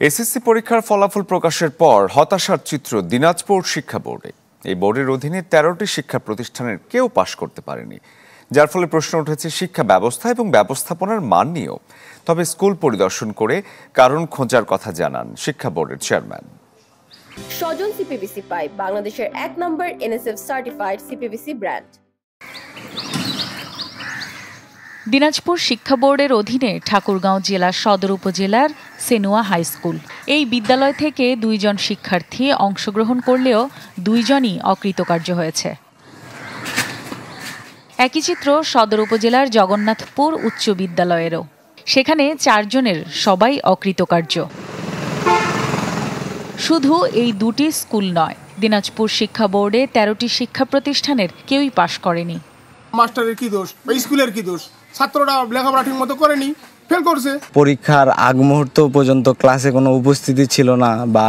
SSC পরীক্ষার ফলাফল প্রকাশের পর হতাশার চিত্র দিনাজপুর শিক্ষা বোর্ডে। এই বোর্ডের অধীনে ১৩টি শিক্ষা প্রতিষ্ঠানের কেউ পাশ করতে পারেনি, যার ফলে প্রশ্ন উঠেছে শিক্ষা ব্যবস্থা এবং ব্যবস্থাপনার মান নিয়েও। তবে স্কুল পরিদর্শন করে কারণ খোঁজার কথা জানান শিক্ষা বোর্ডের চেয়ারম্যান। স্বজন সিপিভিসি পাইপ বাংলাদেশের ১ নম্বর NSF certified CPVC brand. Dinajpur শিক্ষা বোর্ডের অধীনে ঠাকুরগাঁও জেলা সদর উপজেলার সেনুয়া হাই স্কুল। এই বিদ্যালয় থেকে ২ জন শিক্ষার্থী অংশগ্রহণ করলেও ২ জনই অকৃতকার্য হয়েছে। একই চিত্র সদর উপজেলার জগন্নাথপুর উচ্চ বিদ্যালয়েরও। সেখানে ৪ জনের সবাই অকৃতকার্য। শুধু এই দুটি স্কুল নয়, দিনাজপুর শিক্ষা বোর্ডে ১৩টি শিক্ষা প্রতিষ্ঠানের কেউই পাশ করেনি। মাস্টারের কি দোষ বা স্কুলের কি দোষ? ছাত্ররা লেখাপড়া ঠিক মতো করেনি, ফেল করছে। পরীক্ষার আগ মুহূর্ত পর্যন্ত ক্লাসে কোনো উপস্থিতি ছিল না বা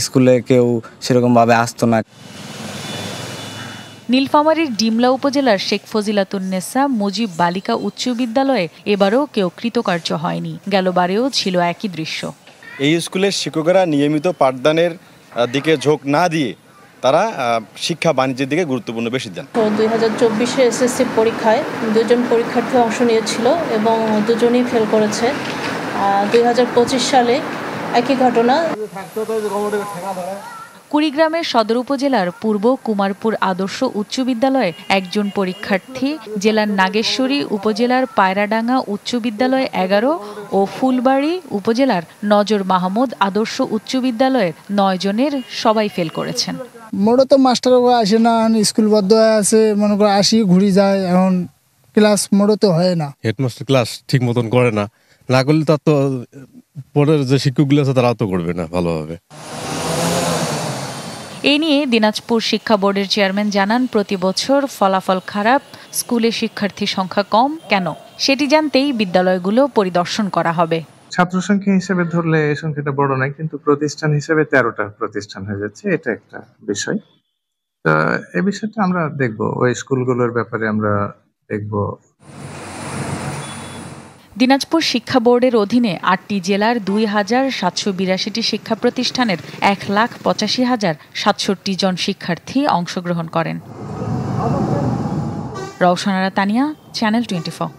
স্কুলে কেউ সেরকমভাবে আসতো না। নীলফামারীর ডিমলা উপজেলার শেখ ফজিলাতুন্নেসা মুজিব বালিকা উচ্চ বিদ্যালয়ে এবারও কেউ কৃতকার্য হয়নি। গেলবারেও ছিল একই দৃশ্য। এই স্কুলের শিক্ষকেরা নিয়মিত পাঠদানের দিকে ঝোঁক না দিয়ে তারা শিক্ষা বাণিজ্যের দিকে গুরুত্বপূর্ণ বেশি দেন। 2024 এসএসসি পরীক্ষায় 2 জন পরীক্ষার্থী অংশ নিয়েছিল এবং 2 জনই ফেল করেছে। 2025 সালে একই ঘটনা। কুড়িগ্রামের সদর উপজেলার পূর্ব কুমারপুর আদর্শ উচ্চ বিদ্যালয়ে একজন পরীক্ষার্থী, জেলার নাগেশ্বরী উপজেলার পায়রাডাঙ্গা উচ্চ বিদ্যালয়ে 11 ও ফুলবাড়ী উপজেলার নজর মাহমুদ আদর্শ উচ্চ বিদ্যালয়ের 9 জনের সবাই ফেল করেছেন। মোড়ে তো মাস্টাররা আসে না, স্কুল বদ্ধ হয়ে আছে, মনে করে আসি ঘুরি যায়, এখন ক্লাস মোড়ে তো হয় না। হেডমাস্টার ক্লাস ঠিক মতন করে না, না করলে তার তো পরের যে শিক্ষকগুলো আছে তারাও তো করবে না ভালোভাবে। এ নিয়ে দিনাজপুর শিক্ষা বোর্ডের চেয়ারম্যান জানান, প্রতি বছর ফলাফল খারাপ, স্কুলে শিক্ষার্থী সংখ্যা কম কেন, সেটি জানতেই বিদ্যালয়গুলো পরিদর্শন করা হবে। ছাত্র সংখ্যা হিসেবে ধরলে এই সংখ্যাটা বড় নয়, কিন্তু প্রতিষ্ঠান হিসেবে 13টা প্রতিষ্ঠান হয়ে যাচ্ছে, এটা একটা বিষয়। তো এই বিষয়টা আমরা দেখব, ওই স্কুলগুলোর ব্যাপারে আমরা দেখব। দিনাজপুর শিক্ষা বোর্ডের অধীনে 8টি জেলার 2,782টি শিক্ষা প্রতিষ্ঠানের 1,85,067 জন শিক্ষার্থী অংশগ্রহণ করেন। রওশনারা তানিয়া, চ্যানেল 24।